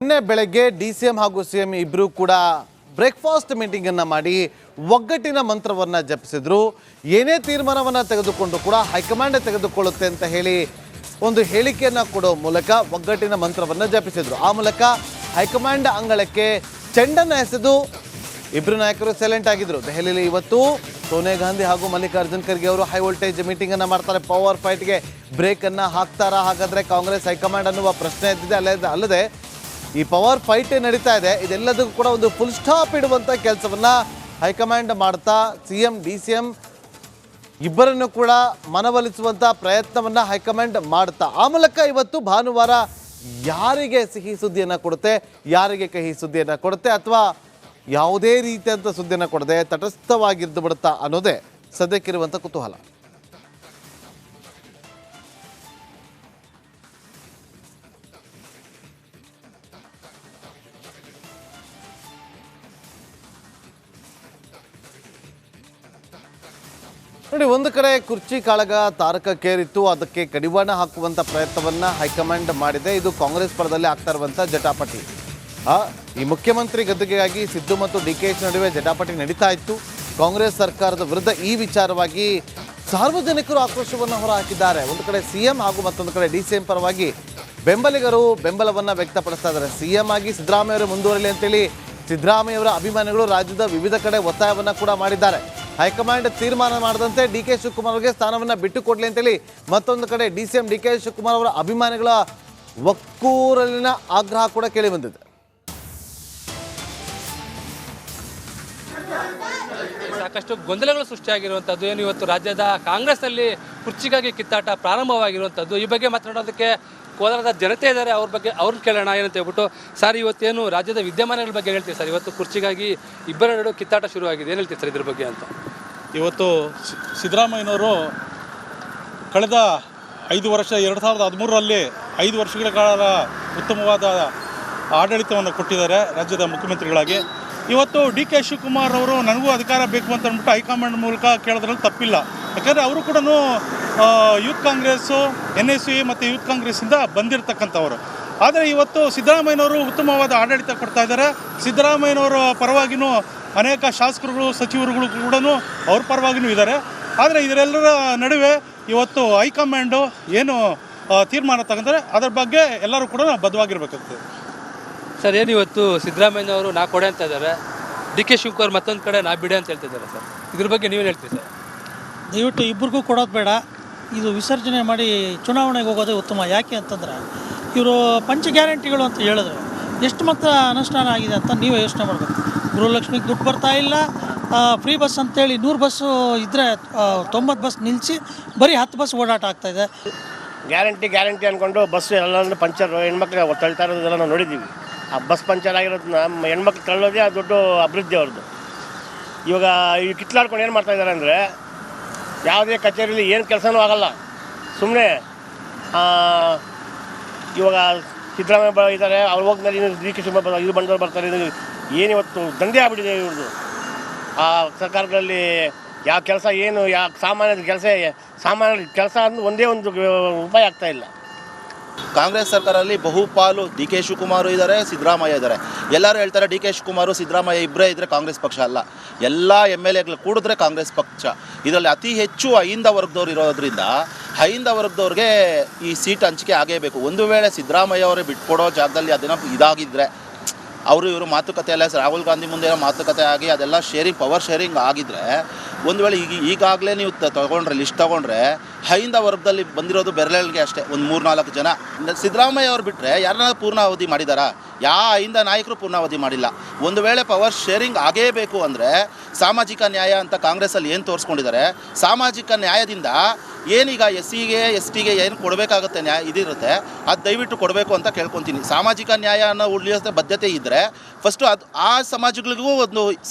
ನಿನ್ನೆ ಬೆಳಗ್ಗೆ ಡಿಸಿಎಂ ಹಾಗೂ ಸಿಎಂ ಇಬ್ಬರು ಕೂಡ ಬ್ರೇಕ್ಫಾಸ್ಟ್ ಮೀಟಿಂಗ್ ಅನ್ನು ಮಾಡಿ ಒಗ್ಗಟ್ಟಿನ ಮಂತ್ರವನ್ನು ಜಪಿಸಿದ್ರು. ಏನೇ ತೀರ್ಮಾನವನ್ನು ತೆಗೆದುಕೊಂಡು ಕೂಡ ಹೈಕಮಾಂಡ್ ತೆಗೆದುಕೊಳ್ಳುತ್ತೆ ಅಂತ ಹೇಳಿ ಒಂದು ಹೇಳಿಕೆಯನ್ನು ಕೊಡೋ ಮೂಲಕ ಒಗ್ಗಟ್ಟಿನ ಮಂತ್ರವನ್ನು ಜಪಿಸಿದ್ರು. ಆ ಮೂಲಕ ಹೈಕಮಾಂಡ್ ಅಂಗಳಕ್ಕೆ ಚೆಂಡನ್ನು ಎಸೆದು ಇಬ್ಬರು ನಾಯಕರು ಸೈಲೆಂಟ್ ಆಗಿದ್ರು. ದೆಹಲಿಯಲ್ಲಿ ಇವತ್ತು ಸೋನಿಯಾ ಗಾಂಧಿ ಹಾಗೂ ಮಲ್ಲಿಕಾರ್ಜುನ್ ಖರ್ಗೆ ಅವರು ಹೈ ವೋಲ್ಟೇಜ್ ಮೀಟಿಂಗ್ ಅನ್ನು ಮಾಡ್ತಾರೆ. ಪವರ್ ಫೈಟ್ಗೆ ಬ್ರೇಕ್ ಅನ್ನು ಹಾಕ್ತಾರಾ ಹಾಗಾದ್ರೆ ಕಾಂಗ್ರೆಸ್ ಹೈಕಮಾಂಡ್ ಅನ್ನುವ ಪ್ರಶ್ನೆ ಎದ್ದಿದೆ. ಅಲ್ಲದೆ ಈ ಪವರ್ ಫೈಟ್ ನಡೀತಾ ಇದೆ, ಇದೆಲ್ಲದಕ್ಕೂ ಕೂಡ ಒಂದು ಫುಲ್ ಸ್ಟಾಪ್ ಇಡುವಂಥ ಕೆಲಸವನ್ನ ಹೈಕಮಾಂಡ್ ಮಾಡ್ತಾ ಸಿಎಂ ಡಿಸಿಎಂ ಇಬ್ಬರನ್ನು ಕೂಡ ಮನವೊಲಿಸುವಂಥ ಪ್ರಯತ್ನವನ್ನ ಹೈಕಮಾಂಡ್ ಮಾಡ್ತಾ ಆ ಮೂಲಕ ಇವತ್ತು ಭಾನುವಾರ ಯಾರಿಗೆ ಸಿಹಿ ಸುದ್ದಿಯನ್ನು ಕೊಡುತ್ತೆ, ಯಾರಿಗೆ ಕಹಿ ಸುದ್ದಿಯನ್ನು ಕೊಡುತ್ತೆ, ಅಥವಾ ಯಾವುದೇ ರೀತಿಯಂಥ ಸುದ್ದಿಯನ್ನು ಕೊಡದೆ ತಟಸ್ಥವಾಗಿದ್ದು ಬಿಡುತ್ತಾ ಅನ್ನೋದೇ ಸದ್ಯಕ್ಕಿರುವಂಥ ಕುತೂಹಲ. ನೋಡಿ, ಒಂದು ಕಡೆ ಕುರ್ಚಿ ಕಾಳಗ ತಾರಕಕ್ಕೇರಿತ್ತು, ಅದಕ್ಕೆ ಕಡಿವಾಣ ಹಾಕುವಂಥ ಪ್ರಯತ್ನವನ್ನು ಹೈಕಮಾಂಡ್ ಮಾಡಿದೆ. ಇದು ಕಾಂಗ್ರೆಸ್ ಪರದಲ್ಲಿ ಆಗ್ತಾ ಇರುವಂಥ ಜಟಾಪಟಿ. ಈ ಮುಖ್ಯಮಂತ್ರಿ ಗದ್ದುಗೆಗಾಗಿ ಸಿದ್ದು ಮತ್ತು ಡಿಕೆಶಿ ನಡುವೆ ಜಟಾಪಟಿ ನಡೀತಾ ಇತ್ತು. ಕಾಂಗ್ರೆಸ್ ಸರ್ಕಾರದ ವಿರುದ್ಧ ಈ ವಿಚಾರವಾಗಿ ಸಾರ್ವಜನಿಕರು ಆಕ್ರೋಶವನ್ನು ಹೊರಹಾಕಿದ್ದಾರೆ. ಒಂದು ಕಡೆ ಸಿಎಂ ಹಾಗೂ ಮತ್ತೊಂದು ಕಡೆ ಡಿಸಿಎಂ ಪರವಾಗಿ ಬೆಂಬಲಿಗರು ಬೆಂಬಲವನ್ನು ವ್ಯಕ್ತಪಡಿಸ್ತಾ ಇದ್ದಾರೆ. ಸಿಎಂ ಆಗಿ ಸಿದ್ದರಾಮಯ್ಯ ಅವರು ಮುಂದುವರಲಿ ಅಂತೇಳಿ ಸಿದ್ದರಾಮಯ್ಯ ಅವರ ಅಭಿಮಾನಿಗಳು ರಾಜ್ಯದ ವಿವಿಧ ಕಡೆ ಒತ್ತಾಯವನ್ನು ಕೂಡ ಮಾಡಿದ್ದಾರೆ. ಹೈಕಮಾಂಡ್ ತೀರ್ಮಾನ ಮಾಡದಂತೆ ಡಿಕೆ ಶಿವಕುಮಾರ್ ಅವರಿಗೆ ಸ್ಥಾನವನ್ನು ಬಿಟ್ಟು ಕೊಡಲಿ ಅಂತೇಳಿ ಮತ್ತೊಂದು ಕಡೆ ಡಿಸಿಎಂ ಡಿಕೆ ಶಿವಕುಮಾರ್ ಅವರ ಅಭಿಮಾನಿಗಳ ಒಕ್ಕೂರಲಿನ ಆಗ್ರಹ ಕೂಡ ಕೇಳಿ ಬಂದಿದೆ. ಸಾಕಷ್ಟು ಗೊಂದಲಗಳು ಸೃಷ್ಟಿಯಾಗಿರುವಂಥದ್ದು ಏನು ಇವತ್ತು ರಾಜ್ಯದ ಕಾಂಗ್ರೆಸ್ನಲ್ಲಿ ಕುರ್ಚಿಗಾಗಿ ಕಿತ್ತಾಟ ಪ್ರಾರಂಭವಾಗಿರುವಂಥದ್ದು. ಈ ಬಗ್ಗೆ ಮಾತನಾಡೋದಕ್ಕೆ ಕೋಲಾರದ ಜನತೆ ಇದ್ದಾರೆ, ಅವ್ರ ಬಗ್ಗೆ ಅವ್ರನ್ನ ಕೇಳೋಣ ಏನಂತ ಹೇಳ್ಬಿಟ್ಟು. ಸರ್, ಇವತ್ತೇನು ರಾಜ್ಯದ ವಿದ್ಯಮಾನಗಳ ಬಗ್ಗೆ ಹೇಳ್ತೀವಿ ಸರ್? ಇವತ್ತು ಕುರ್ಚಿಗಾಗಿ ಇಬ್ಬರ ನಡುವೆ ಕಿತ್ತಾಟ ಶುರುವಾಗಿದೆ, ಏನು ಹೇಳ್ತೀವಿ ಸರ್ ಇದ್ರ ಬಗ್ಗೆ ಅಂತ? ಇವತ್ತು ಸಿದ್ದರಾಮಯ್ಯನವರು ಕಳೆದ 5 ವರ್ಷ 2013ರಲ್ಲಿ 5 ವರ್ಷಗಳ ಕಾಲ ಉತ್ತಮವಾದ ಆಡಳಿತವನ್ನು ಕೊಟ್ಟಿದ್ದಾರೆ ರಾಜ್ಯದ ಮುಖ್ಯಮಂತ್ರಿಗಳಾಗಿ. ಇವತ್ತು ಡಿ ಕೆ ಶಿವಕುಮಾರ್ ಅವರು ನನಗೂ ಅಧಿಕಾರ ಬೇಕು ಅಂತ ಅಂದ್ಬಿಟ್ಟು ಹೈಕಮಾಂಡ್ ಮೂಲಕ ಕೇಳೋದ್ರಲ್ಲಿ ತಪ್ಪಿಲ್ಲ. ಯಾಕಂದರೆ ಅವರು ಕೂಡ ಯೂತ್ ಕಾಂಗ್ರೆಸ್ಸು NSU ಮತ್ತು ಯೂತ್ ಕಾಂಗ್ರೆಸ್ಸಿಂದ ಬಂದಿರತಕ್ಕಂಥವರು. ಆದರೆ ಇವತ್ತು ಸಿದ್ದರಾಮಯ್ಯನವರು ಉತ್ತಮವಾದ ಆಡಳಿತ ಕೊಡ್ತಾ ಇದ್ದಾರೆ. ಸಿದ್ದರಾಮಯ್ಯನವರ ಪರವಾಗಿಯೂ ಅನೇಕ ಶಾಸಕರುಗಳು ಸಚಿವರುಗಳು ಕೂಡ ಅವ್ರ ಪರವಾಗಿಯೂ ಇದ್ದಾರೆ. ಆದರೆ ಇದರೆಲ್ಲರ ನಡುವೆ ಇವತ್ತು ಹೈಕಮಾಂಡು ಏನು ತೀರ್ಮಾನ ತಗೊಂತಾರೆ ಅದರ ಬಗ್ಗೆ ಎಲ್ಲರೂ ಕೂಡ ಬದ್ಧವಾಗಿರಬೇಕಾಗ್ತದೆ. ಸರ್, ಏನು ಇವತ್ತು ಸಿದ್ದರಾಮಯ್ಯನವರು ನಾ ಕೊಡೆ ಅಂತ ಇದ್ದಾರೆ, ಡಿ ಕೆ ಶಿವಕುಮಾರ್ ಮತ್ತೊಂದು ಕಡೆ ನಾ ಬಿಡೆ ಅಂತ ಹೇಳ್ತಿದ್ದಾರೆ ಸರ್. ಇದ್ರ ಬಗ್ಗೆ ನೀವೇನು ಹೇಳ್ತೀವಿ ಸರ್? ದಯವಿಟ್ಟು ಇಬ್ಬರಿಗೂ ಕೊಡೋದು ಬೇಡ, ಇದು ವಿಸರ್ಜನೆ ಮಾಡಿ ಚುನಾವಣೆಗೆ ಹೋಗೋದೇ ಉತ್ತಮ. ಯಾಕೆ ಅಂತಂದರೆ ಇವರು ಪಂಚ ಗ್ಯಾರಂಟಿಗಳು ಅಂತ ಹೇಳಿದ್ರು, ಎಷ್ಟು ಮಾತ್ರ ಅನುಷ್ಠಾನ ಆಗಿದೆ ಅಂತ ನೀವೇ ಯೋಚನೆ ಮಾಡಬೇಕು. ಗೃಹಲಕ್ಷ್ಮಿಗೆ ದುಡ್ಡು ಬರ್ತಾ ಇಲ್ಲ, ಫ್ರೀ ಬಸ್ ಅಂತೇಳಿ 100 ಬಸ್ಸು ಇದ್ದರೆ 90 ಬಸ್ ನಿಲ್ಲಿಸಿ ಬರೀ 10 ಬಸ್ ಓಡಾಟ ಆಗ್ತಾಯಿದೆ. ಗ್ಯಾರಂಟಿ ಅಂದ್ಕೊಂಡು ಬಸ್ಸು ಎಲ್ಲ ಪಂಚರ್ ಹೆಣ್ಮಕ್ಳಿಗೆ ತಳ್ತಾ ಇರೋದೆಲ್ಲ ನಾವು ನೋಡಿದ್ದೀವಿ. ಆ ಬಸ್ ಪಂಚರ್ ಆಗಿರೋದನ್ನ ಹೆಣ್ಮಕ್ಳು ತಳ್ಳೋದೇ ಆ ದೊಡ್ಡ ಅಭಿವೃದ್ಧಿ ಅವ್ರದ್ದು. ಇವಾಗ ಈ ಕಿತ್ಲಾಡ್ಕೊಂಡು ಏನು ಮಾಡ್ತಾಯಿದ್ದಾರೆ ಅಂದರೆ ಯಾವುದೇ ಕಚೇರಿಯಲ್ಲಿ ಏನು ಕೆಲಸನೂ ಆಗೋಲ್ಲ. ಸುಮ್ಮನೆ ಇವಾಗ ಸಿದ್ದರಾಮಯ್ಯ ಇದ್ದಾರೆ, ಅವ್ರು ಹೋಗ್ಮೇಲೆ ಡಿ ಕೆ ಶಿವಕುಮಾರ್ ಇದು ಬಂದವರು ಬರ್ತಾರೆ. ಏನಿವತ್ತು ದಂಧೆ ಆಗ್ಬಿಟ್ಟಿದೆ ಇವ್ರದ್ದು. ಆ ಸರ್ಕಾರಗಳಲ್ಲಿ ಯಾವ ಕೆಲಸ ಏನು ಯಾವ ಸಾಮಾನ್ಯ ಕೆಲಸ ಅಂದ್ರೆ ಒಂದೇ ಒಂದು ರೂಪಾಯಿ ಆಗ್ತಾಯಿಲ್ಲ. ಕಾಂಗ್ರೆಸ್ ಸರ್ಕಾರದಲ್ಲಿ ಬಹುಪಾಲು ಡಿ ಕೆ ಶಿವಕುಮಾರ್ ಇದ್ದಾರೆ, ಸಿದ್ದರಾಮಯ್ಯ ಇದ್ದಾರೆ. ಎಲ್ಲರೂ ಹೇಳ್ತಾರೆ ಡಿ ಕೆ ಶಿವಕುಮಾರ್ ಸಿದ್ದರಾಮಯ್ಯ ಇಬ್ಬರೇ ಇದ್ದರೆ ಕಾಂಗ್ರೆಸ್ ಪಕ್ಷ ಅಲ್ಲ, ಎಲ್ಲ MLAಗಳು ಕೂಡಿದ್ರೆ ಕಾಂಗ್ರೆಸ್ ಪಕ್ಷ. ಇದರಲ್ಲಿ ಅತಿ ಹೆಚ್ಚು ಅಹಿಂದ ವರ್ಗದವ್ರು ಇರೋದ್ರಿಂದ ಅಹಿಂದ ವರ್ಗದವ್ರಿಗೆ ಈ ಸೀಟ್ ಹಂಚಿಕೆ ಆಗೇಬೇಕು. ಒಂದು ವೇಳೆ ಸಿದ್ದರಾಮಯ್ಯ ಅವರೇ ಬಿಟ್ಕೊಡೋ ಜಾಗದಲ್ಲಿ ಅದನ್ನು ಇದಾಗಿದ್ದರೆ ಇವರು ಮಾತುಕತೆ ಎಲ್ಲ ರಾಹುಲ್ ಗಾಂಧಿ ಮುಂದೆ ಮಾತುಕತೆ ಆಗಿ ಅದೆಲ್ಲ ಪವರ್ ಶೇರಿಂಗ್ ಆಗಿದ್ದರೆ, ಒಂದು ವೇಳೆ ಈಗಾಗಲೇ ನೀವು ಲಿಸ್ಟ್ ತೊಗೊಂಡ್ರೆ ಅಹಿಂದ ವರ್ಗದಲ್ಲಿ ಬಂದಿರೋದು ಬೆರಳಿಗೆ ಅಷ್ಟೇ, ಒಂದು 3-4 ಜನ. ಸಿದ್ದರಾಮಯ್ಯ ಅವ್ರು ಬಿಟ್ಟರೆ ಯಾರನ್ನ ಪೂರ್ಣಾವಧಿ ಮಾಡಿದಾರಾ? ಯಾವ ಅಹಿಂದ ನಾಯಕರು ಪೂರ್ಣಾವಧಿ ಮಾಡಿಲ್ಲ. ಒಂದು ವೇಳೆ ಪವರ್ ಶೇರಿಂಗ್ ಆಗೇಬೇಕು ಅಂದರೆ ಸಾಮಾಜಿಕ ನ್ಯಾಯ ಅಂತ ಕಾಂಗ್ರೆಸ್ಸಲ್ಲಿ ಏನು ತೋರಿಸ್ಕೊಂಡಿದ್ದಾರೆ, ಸಾಮಾಜಿಕ ನ್ಯಾಯದಿಂದ ಏನೀಗ SCಗೆ STಗೆ ಏನು ಕೊಡಬೇಕಾಗುತ್ತೆ ಇದಿರುತ್ತೆ, ಅದು ದಯವಿಟ್ಟು ಕೊಡಬೇಕು ಅಂತ ಕೇಳ್ಕೊತೀನಿ. ಸಾಮಾಜಿಕ ನ್ಯಾಯನ ಉಳಿಸೋ ಬದ್ಧತೆ ಇದ್ದರೆ ಫಸ್ಟು ಆ ಸಮಾಜಗಳಿಗೂ ಒಂದು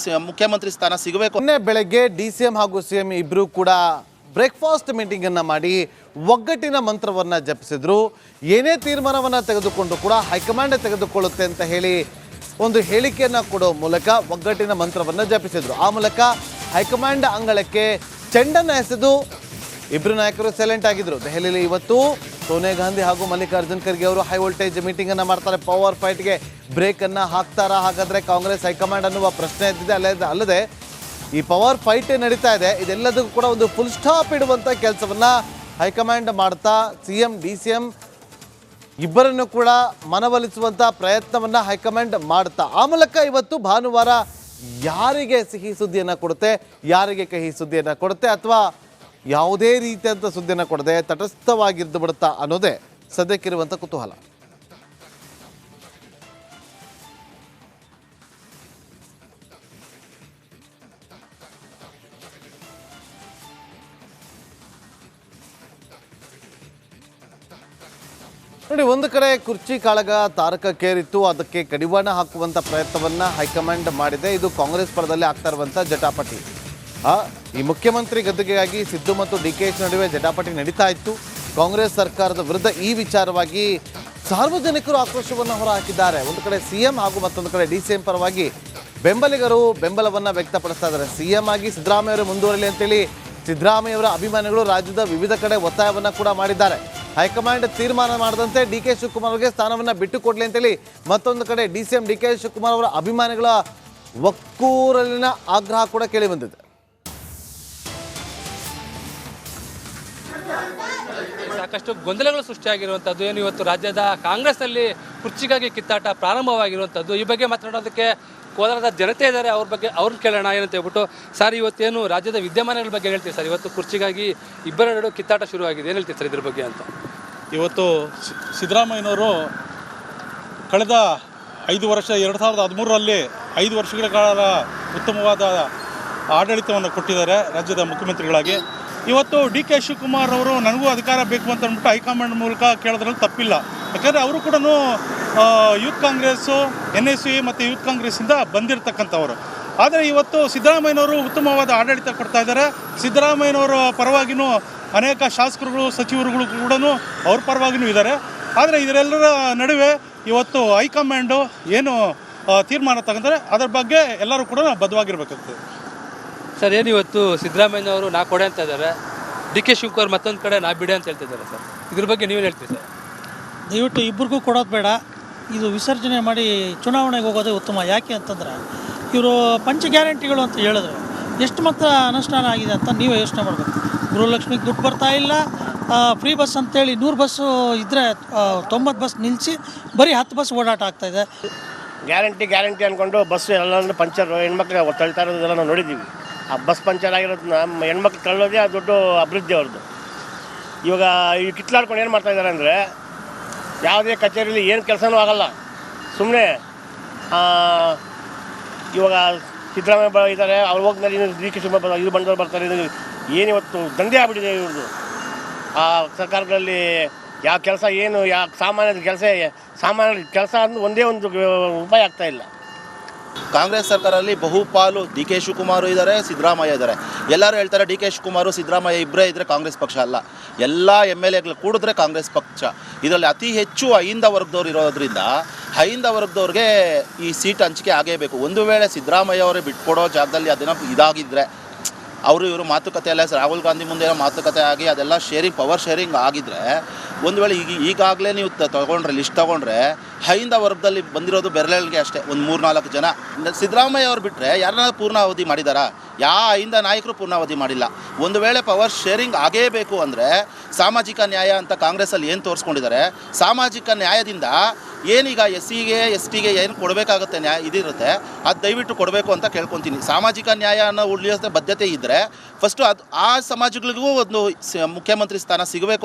ಮುಖ್ಯಮಂತ್ರಿ ಸ್ಥಾನ ಸಿಗಬೇಕು. ನಿನ್ನೆ ಬೆಳಗ್ಗೆ ಡಿಸಿಎಂ ಹಾಗೂ ಸಿಎಂ ಇಬ್ಬರು ಕೂಡ ಬ್ರೇಕ್ಫಾಸ್ಟ್ ಮೀಟಿಂಗ್ ಅನ್ನು ಮಾಡಿ ಒಗ್ಗಟ್ಟಿನ ಮಂತ್ರವನ್ನು ಜಪಿಸಿದ್ರು. ಏನೇ ತೀರ್ಮಾನವನ್ನು ತೆಗೆದುಕೊಂಡು ಕೂಡ ಹೈಕಮಾಂಡ್ ತೆಗೆದುಕೊಳ್ಳುತ್ತೆ ಅಂತ ಹೇಳಿ ಒಂದು ಹೇಳಿಕೆಯನ್ನು ಕೊಡೋ ಮೂಲಕ ಒಗ್ಗಟ್ಟಿನ ಮಂತ್ರವನ್ನು ಜಪಿಸಿದ್ರು. ಆ ಮೂಲಕ ಹೈಕಮಾಂಡ್ ಅಂಗಳಕ್ಕೆ ಚೆಂಡನ್ನು ಎಸೆದು ಇಬ್ಬರು ನಾಯಕರು ಸೈಲೆಂಟ್ ಆಗಿದ್ರು. ದೆಹಲಿಯಲ್ಲಿ ಇವತ್ತು ಸೋನಿಯಾ ಗಾಂಧಿ ಹಾಗೂ ಮಲ್ಲಿಕಾರ್ಜುನ್ ಖರ್ಗೆ ಅವರು ಹೈ ವೋಲ್ಟೇಜ್ ಮೀಟಿಂಗ್ ಅನ್ನ ಮಾಡ್ತಾರೆ. ಪವರ್ ಫೈಟ್ಗೆ ಬ್ರೇಕ್ ಅನ್ನ ಹಾಕ್ತಾರಾ ಹಾಗಾದ್ರೆ ಕಾಂಗ್ರೆಸ್ ಹೈಕಮಾಂಡ್ ಅನ್ನುವ ಪ್ರಶ್ನೆ ಎದ್ದಿದೆ. ಅಲ್ಲದೆ ಈ ಪವರ್ ಫೈಟ್ ನಡೀತಾ ಇದೆ, ಇದೆಲ್ಲದಕ್ಕೂ ಕೂಡ ಒಂದು ಫುಲ್ ಸ್ಟಾಪ್ ಇಡುವಂತ ಕೆಲಸವನ್ನ ಹೈಕಮಾಂಡ್ ಮಾಡ್ತಾ CM DCM ಇಬ್ಬರನ್ನು ಕೂಡ ಮನವೊಲಿಸುವಂತ ಪ್ರಯತ್ನವನ್ನ ಹೈಕಮಾಂಡ್ ಮಾಡ್ತಾ ಆ ಮೂಲಕ ಇವತ್ತು ಭಾನುವಾರ ಯಾರಿಗೆ ಸಿಹಿ ಸುದ್ದಿಯನ್ನು ಕೊಡುತ್ತೆ, ಯಾರಿಗೆ ಕಹಿ ಸುದ್ದಿಯನ್ನು ಕೊಡುತ್ತೆ, ಅಥವಾ ಯಾವುದೇ ರೀತಿಯಂಥ ಸುದ್ದಿಯನ್ನು ಕೊಡದೆ ತಟಸ್ಥವಾಗಿದ್ದು ಬಿಡುತ್ತಾ ಅನ್ನೋದೇ ಸದ್ಯಕ್ಕಿರುವಂಥ ಕುತೂಹಲ. ನೋಡಿ, ಒಂದು ಕಡೆ ಕುರ್ಚಿ ಕಾಳಗ ತಾರಕಕ್ಕೇರಿತ್ತು, ಅದಕ್ಕೆ ಕಡಿವಾಣ ಹಾಕುವಂಥ ಪ್ರಯತ್ನವನ್ನು ಹೈಕಮಾಂಡ್ ಮಾಡಿದೆ. ಇದು ಕಾಂಗ್ರೆಸ್ ಪರದಲ್ಲಿ ಆಗ್ತಾ ಇರುವಂಥ ಜಟಾಪಟಿ. ಈ ಮುಖ್ಯಮಂತ್ರಿ ಗದ್ದುಗೆಗಾಗಿ ಸಿದ್ದು ಮತ್ತು DKS ನಡುವೆ ಜಟಾಪಟಿ ನಡೀತಾ ಇತ್ತು. ಕಾಂಗ್ರೆಸ್ ಸರ್ಕಾರದ ವಿರುದ್ಧ ಈ ವಿಚಾರವಾಗಿ ಸಾರ್ವಜನಿಕರು ಆಕ್ರೋಶವನ್ನು ಹೊರಹಾಕಿದ್ದಾರೆ. ಒಂದು ಕಡೆ CM ಹಾಗೂ ಮತ್ತೊಂದು ಕಡೆ DCM ಪರವಾಗಿ ಬೆಂಬಲಿಗರು ಬೆಂಬಲವನ್ನು ವ್ಯಕ್ತಪಡಿಸ್ತಾ ಇದ್ದಾರೆ. CM ಆಗಿ ಸಿದ್ದರಾಮಯ್ಯ ಅವರು ಮುಂದುವರಲಿ ಅಂತೇಳಿ ಸಿದ್ದರಾಮಯ್ಯ ಅವರ ಅಭಿಮಾನಿಗಳು ರಾಜ್ಯದ ವಿವಿಧ ಕಡೆ ಒತ್ತಾಯವನ್ನು ಕೂಡ ಮಾಡಿದ್ದಾರೆ. ಹೈಕಮಾಂಡ್ ತೀರ್ಮಾನ ಮಾಡದಂತೆ DK ಶಿವಕುಮಾರ್ ಅವರಿಗೆ ಸ್ಥಾನವನ್ನು ಬಿಟ್ಟು ಕೊಡಲಿ ಅಂತೇಳಿ ಮತ್ತೊಂದು ಕಡೆ DCM DK ಶಿವಕುಮಾರ್ ಅವರ ಅಭಿಮಾನಿಗಳ ಒಕ್ಕೂರಲಿನ ಆಗ್ರಹ ಕೂಡ ಕೇಳಿ ಬಂದಿದೆ. ಸಾಕಷ್ಟು ಗೊಂದಲಗಳು ಸೃಷ್ಟಿಯಾಗಿರುವಂಥದ್ದು ಏನು ಇವತ್ತು ರಾಜ್ಯದ ಕಾಂಗ್ರೆಸ್ನಲ್ಲಿ ಕುರ್ಚಿಗಾಗಿ ಕಿತ್ತಾಟ ಪ್ರಾರಂಭವಾಗಿರುವಂಥದ್ದು. ಈ ಬಗ್ಗೆ ಮಾತನಾಡೋದಕ್ಕೆ ಕೋಲಾರದ ಜನತೆ ಇದ್ದಾರೆ, ಅವ್ರನ್ನ ಕೇಳೋಣ ಏನಂತ ಹೇಳ್ಬಿಟ್ಟು. ಸರ್, ಇವತ್ತೇನು ರಾಜ್ಯದ ವಿದ್ಯಮಾನಗಳ ಬಗ್ಗೆ ಹೇಳ್ತೀವಿ ಸರ್? ಇವತ್ತು ಕುರ್ಚಿಗಾಗಿ ಇಬ್ಬರ ನಡುವೆ ಕಿತ್ತಾಟ ಶುರುವಾಗಿದೆ, ಏನು ಹೇಳ್ತೀವಿ ಸರ್ ಇದ್ರ ಬಗ್ಗೆ ಅಂತ? ಇವತ್ತು ಸಿದ್ದರಾಮಯ್ಯನವರು ಕಳೆದ 5 ವರ್ಷ 2013ರಲ್ಲಿ 5 ವರ್ಷಗಳ ಕಾಲ ಉತ್ತಮವಾದ ಆಡಳಿತವನ್ನು ಕೊಟ್ಟಿದ್ದಾರೆ ರಾಜ್ಯದ ಮುಖ್ಯಮಂತ್ರಿಗಳಾಗಿ. ಇವತ್ತು DK ಶಿವಕುಮಾರ್ ಅವರು ನನಗೂ ಅಧಿಕಾರ ಬೇಕು ಅಂತ ಅಂದ್ಬಿಟ್ಟು ಹೈಕಮಾಂಡ್ ಮೂಲಕ ಕೇಳೋದ್ರಲ್ಲಿ ತಪ್ಪಿಲ್ಲ. ಯಾಕಂದರೆ ಅವರು ಕೂಡ ಯೂತ್ ಕಾಂಗ್ರೆಸ್ಸು NSU ಮತ್ತು ಯೂತ್ ಕಾಂಗ್ರೆಸ್ಸಿಂದ ಬಂದಿರತಕ್ಕಂಥವರು. ಆದರೆ ಇವತ್ತು ಸಿದ್ದರಾಮಯ್ಯನವರು ಉತ್ತಮವಾದ ಆಡಳಿತ ಕೊಡ್ತಾ ಇದ್ದಾರೆ. ಸಿದ್ದರಾಮಯ್ಯನವರ ಪರವಾಗಿಯೂ ಅನೇಕ ಶಾಸಕರುಗಳು ಸಚಿವರುಗಳು ಕೂಡ ಅವ್ರ ಪರವಾಗಿಯೂ ಇದ್ದಾರೆ. ಆದರೆ ಇದರೆಲ್ಲರ ನಡುವೆ ಇವತ್ತು ಹೈಕಮಾಂಡು ಏನು ತೀರ್ಮಾನ ತಗೊಂಡ್ರೆ ಅದರ ಬಗ್ಗೆ ಎಲ್ಲರೂ ಕೂಡ ಬದ್ಧವಾಗಿರಬೇಕಾಗ್ತದೆ. ಸರ್, ಏನು ಇವತ್ತು ಸಿದ್ದರಾಮಯ್ಯನವರು ನಾ ಕೊಡೆ ಅಂತ ಇದ್ದಾರೆ, DK ಶಿವಕುಮಾರ್ ಮತ್ತೊಂದು ಕಡೆ ನಾ ಬಿಡೆ ಅಂತ ಹೇಳ್ತಿದ್ದಾರೆ ಸರ್. ಇದ್ರ ಬಗ್ಗೆ ನೀವೇನು ಹೇಳ್ತೀವಿ ಸರ್? ದಯವಿಟ್ಟು ಇಬ್ಬರಿಗೂ ಕೊಡೋದು ಬೇಡ, ಇದು ವಿಸರ್ಜನೆ ಮಾಡಿ ಚುನಾವಣೆಗೆ ಹೋಗೋದೇ ಉತ್ತಮ. ಯಾಕೆ ಅಂತಂದ್ರೆ ಇವರು ಪಂಚ ಗ್ಯಾರಂಟಿಗಳು ಅಂತ ಹೇಳಿದ್ರು, ಎಷ್ಟು ಮಾತ್ರ ಅನುಷ್ಠಾನ ಆಗಿದೆ ಅಂತ ನೀವೇ ಯೋಚನೆ ಮಾಡಬೇಕು. ಗೃಹಲಕ್ಷ್ಮಿಗೆ ದುಡ್ಡು ಬರ್ತಾ ಇಲ್ಲ, ಫ್ರೀ ಬಸ್ ಅಂತೇಳಿ 100 ಬಸ್ಸು ಇದ್ದರೆ 90 ಬಸ್ ನಿಲ್ಲಿಸಿ ಬರೀ 10 ಬಸ್ ಓಡಾಟ ಆಗ್ತಾಯಿದೆ. ಗ್ಯಾರಂಟಿ ಅಂದ್ಕೊಂಡು ಬಸ್ ಎಲ್ಲ ಪಂಚರ್ ಹೆಣ್ಮಕ್ಳಿಗೆ ತಳ್ತಾ ಇರೋದೆಲ್ಲ ನಾವು ನೋಡಿದ್ದೀವಿ. ಆ ಬಸ್ ಪಂಚರ್ ಆಗಿರೋದನ್ನ ಹೆಣ್ಮಕ್ಳು ತಳ್ಳೋದೇ ಆ ದೊಡ್ಡ ಅಭಿವೃದ್ಧಿ ಅವ್ರದ್ದು. ಇವಾಗ ಈ ಕಿತ್ಲಾಡ್ಕೊಂಡು ಏನು ಮಾಡ್ತಾಯಿದ್ದಾರೆ ಅಂದರೆ ಯಾವುದೇ ಕಚೇರಿಯಲ್ಲಿ ಏನು ಕೆಲಸನೂ ಆಗಲ್ಲ. ಸುಮ್ಮನೆ ಇವಾಗ ಸಿದ್ದರಾಮಯ್ಯ ಇದ್ದಾರೆ, ಅವ್ರು ಹೋಗ್ತಾರೆ, DK ಶಿವಕುಮಾರ್ ಇದು ಬಂದವ್ರು ಬರ್ತಾರೆ. ಏನಿವತ್ತು ದಂಧೆ ಆಗ್ಬಿಟ್ಟಿದೆ ಇವ್ರದ್ದು. ಆ ಸರ್ಕಾರಗಳಲ್ಲಿ ಯಾವ ಕೆಲಸ ಏನು ಯಾವ ಸಾಮಾನ್ಯ ಕೆಲಸ ಅಂದ್ರೆ ಒಂದೇ ಒಂದು ಉಪಾಯ ಆಗ್ತಾಯಿಲ್ಲ. ಕಾಂಗ್ರೆಸ್ ಸರ್ಕಾರದಲ್ಲಿ ಬಹುಪಾಲು DK ಶಿವಕುಮಾರ್ ಇದ್ದಾರೆ, ಸಿದ್ದರಾಮಯ್ಯ ಇದ್ದಾರೆ. ಎಲ್ಲರೂ ಹೇಳ್ತಾರೆ DK ಶಿವಕುಮಾರ್ ಸಿದ್ದರಾಮಯ್ಯ ಇಬ್ಬರೇ ಇದ್ದರೆ ಕಾಂಗ್ರೆಸ್ ಪಕ್ಷ ಅಲ್ಲ, ಎಲ್ಲ MLAಗಳು ಕೂಡಿದ್ರೆ ಕಾಂಗ್ರೆಸ್ ಪಕ್ಷ. ಇದರಲ್ಲಿ ಅತಿ ಹೆಚ್ಚು ಅಹಿಂದ ವರ್ಗದವ್ರು ಇರೋದ್ರಿಂದ ಅಹಿಂದ ವರ್ಗದವ್ರಿಗೆ ಈ ಸೀಟ್ ಹಂಚಿಕೆ ಆಗೇಬೇಕು. ಒಂದು ವೇಳೆ ಸಿದ್ದರಾಮಯ್ಯ ಅವರೇ ಬಿಟ್ಕೊಡೋ ಜಾಗದಲ್ಲಿ ಅದನ್ನು ಇದಾಗಿದ್ದರೆ, ಅವರು ಇವರು ಮಾತುಕತೆ ಎಲ್ಲ ರಾಹುಲ್ ಗಾಂಧಿ ಮುಂದೆ ಮಾತುಕತೆ ಆಗಿ ಅದೆಲ್ಲ ಪವರ್ ಶೇರಿಂಗ್ ಆಗಿದ್ದರೆ, ಒಂದು ವೇಳೆ ಈಗಾಗಲೇ ನೀವು ಲಿಸ್ಟ್ ತೊಗೊಂಡ್ರೆ ಅಹಿಂದ ವರ್ಗದಲ್ಲಿ ಬಂದಿರೋದು ಬೆರಳಿಗೆ ಅಷ್ಟೇ, ಒಂದು 3-4 ಜನ. ಸಿದ್ದರಾಮಯ್ಯ ಅವ್ರು ಬಿಟ್ಟರೆ ಯಾರನ್ನ ಪೂರ್ಣಾವಧಿ ಮಾಡಿದಾರಾ? ಯಾವ ಅಹಿಂದ ನಾಯಕರು ಪೂರ್ಣಾವಧಿ ಮಾಡಿಲ್ಲ. ಒಂದು ವೇಳೆ ಪವರ್ ಶೇರಿಂಗ್ ಆಗೇಬೇಕು ಅಂದರೆ ಸಾಮಾಜಿಕ ನ್ಯಾಯ ಅಂತ ಕಾಂಗ್ರೆಸ್ಸಲ್ಲಿ ಏನು ತೋರಿಸ್ಕೊಂಡಿದ್ದಾರೆ, ಸಾಮಾಜಿಕ ನ್ಯಾಯದಿಂದ ಏನೀಗ SCಗೆ STಗೆ ಏನು ಕೊಡಬೇಕಾಗುತ್ತೆ ಇದಿರುತ್ತೆ, ಅದು ದಯವಿಟ್ಟು ಕೊಡಬೇಕು ಅಂತ ಕೇಳ್ಕೊತೀನಿ. ಸಾಮಾಜಿಕ ನ್ಯಾಯನ ಉಳಿಸೋ ಬದ್ಧತೆ ಇದ್ದರೆ ಫಸ್ಟು ಆ ಸಮಾಜಗಳಿಗೂ ಒಂದು ಮುಖ್ಯಮಂತ್ರಿ ಸ್ಥಾನ ಸಿಗಬೇಕು